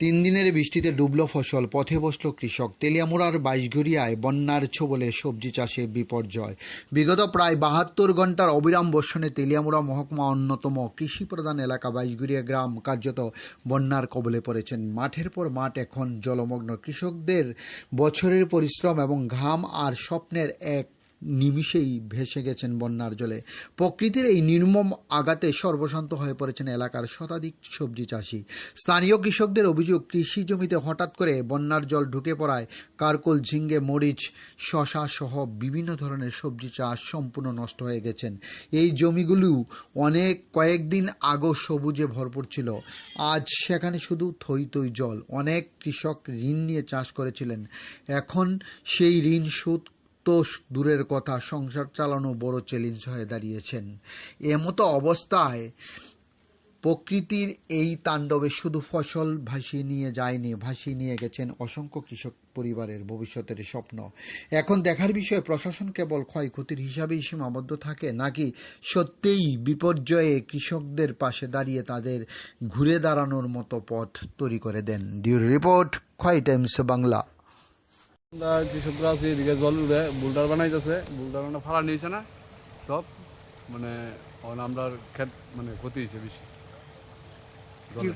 তিন দিনের বৃষ্টিতে ডুবল ফসল, পথে বসল কৃষক। তেলিয়ামুড়ার বাইশঘরিয়ায় বন্যার ছোবলে সবজি চাষে বিপর্যয়। বিগত প্রায় ৭২ ঘন্টার অবিরাম বর্ষণে তেলিয়ামুড়া মহকুমা অন্যতম কৃষি প্রধান এলাকা বাইশঘরিয়া গ্রাম কার্যত বন্যার কবলে পড়েছেন। মাঠের পর মাঠ এখন জলমগ্ন। কৃষকদের বছরের পরিশ্রম এবং ঘাম আর স্বপ্নের এক নিমিষেই ভেসে গেছেন বন্যার জলে। প্রকৃতির এই নির্মম আঘাতে সর্বশান্ত হয়ে পড়েছেন এলাকার শতাধিক সবজি চাষি। স্থানীয় কৃষকদের অভিযোগ, কৃষি জমিতে হঠাৎ করে বন্যার জল ঢুকে পড়ায় কারকোল, ঝিঙ্গে, মরিচ, শশা সহ বিভিন্ন ধরনের সবজি চাষ সম্পূর্ণ নষ্ট হয়ে গেছেন। এই জমিগুলো কয়েকদিন আগে সবুজে ভরপুর ছিল, আজ সেখানে শুধু থই থই জল। অনেক কৃষক ঋণ নিয়ে চাষ করেছিলেন, এখন সেই ঋণ শোধ তো দূরের কথা, সংসার চালানো বড় চ্যালেঞ্জ হয়ে দাঁড়িয়েছেন। এমতো অবস্থায় প্রকৃতির এই তাণ্ডবে শুধু ফসল ভাসিয়ে নিয়ে যায়নি, ভাসিয়ে নিয়ে গেছেন অসংখ্য কৃষক পরিবারের ভবিষ্যতের স্বপ্ন। এখন দেখার বিষয়, প্রশাসন কেবল ক্ষয়ক্ষতির হিসাবেই সীমাবদ্ধ থাকে, নাকি সত্যিই বিপর্যয়ে কৃষকদের পাশে দাঁড়িয়ে তাদের ঘুরে দাঁড়ানোর মতো পথ তৈরি করে দেন। ডিউরি রিপোর্ট, খোয়াই টাইমস বাংলা। আমরা কৃষকরা আছি, এদিকে জল উঠে বুলডার বানাইতেছে, বুলডার মানে ফালা নিয়েছে না সব, মানে আমরা ক্ষেত মানে ক্ষতি হয়েছে বেশি।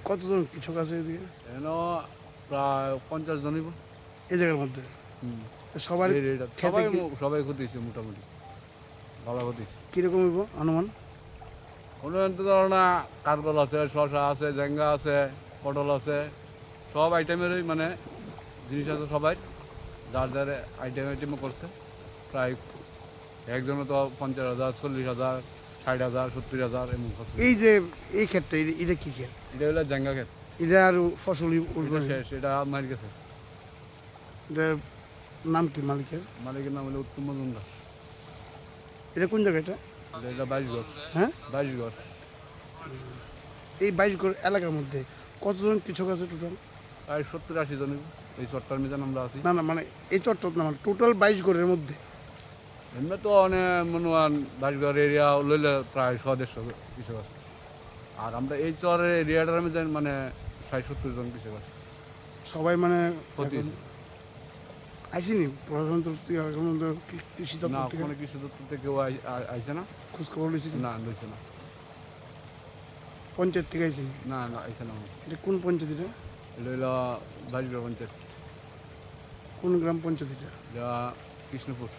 কতজন কৃষক আছে এদিকে? এন প্রায় 50 জনই এই জায়গার মধ্যে সবার সবাই সবাই ক্ষতি হয়েছে, মোটামুটি ভালো ক্ষতি হয়েছে। কিরকম হইব অনুমান? অনুমান তো ধরো না, কারকল আছে, শশা আছে, ঝেঙ্গা আছে, পটল আছে, সব আইটেমেরই মানে জিনিস আছে। সবাই যার যার আইটেমও করছে। প্রায় একজনে তো 50,000, 40,000, 60,000, 70,000 এমন করছে। এই যে এই ক্ষেতটা, এটা কি ক্ষেত? এটা হলো ঝেঙ্গা ক্ষেত। এটা আর ফসল এটা শেষ, এটা মারি গেছে। এটার নাম কি মালিকের? মালিকের নাম হলো উত্তম মজুমদার। এটা কোন জায়গা এটা? এটা 22 ঘর। হ্যাঁ, 22 ঘর। এই 22 ঘর এলাকার মধ্যে কতজন কৃষক আছে টোটাল? প্রায় 70-80 জন এই চট্টার মিজান আমরা আছি। না না, মানে এই চট্টগ্রাম না, মানে টোটাল 22 ঘরের মধ্যে। এমনি তো অনেক মনে হয় 22 ঘর এরিয়া লইলে প্রায় 100-150 কৃষক আছে। আর আমরা এই চরের এরিয়াটার মধ্যে মানে 60-70 জন কৃষক আছে। সবাই মানে ক্ষতি আইসিনি প্রশাসন তরফ থেকে, এখন কৃষি না, দপ্তর থেকে কোনো কৃষি দপ্তর থেকে আইছে না। খোঁজ খবর লিখছি না, লইছে না। পঞ্চায়েত থেকে আইসিনি? না না, আইছে না। এটা কোন পঞ্চায়েত? এটা এটা হইলো 22 ঘর পঞ্চায়েত। কোন গ্রাম পঞ্চায়েত? এটা এটা কৃষ্ণপুর।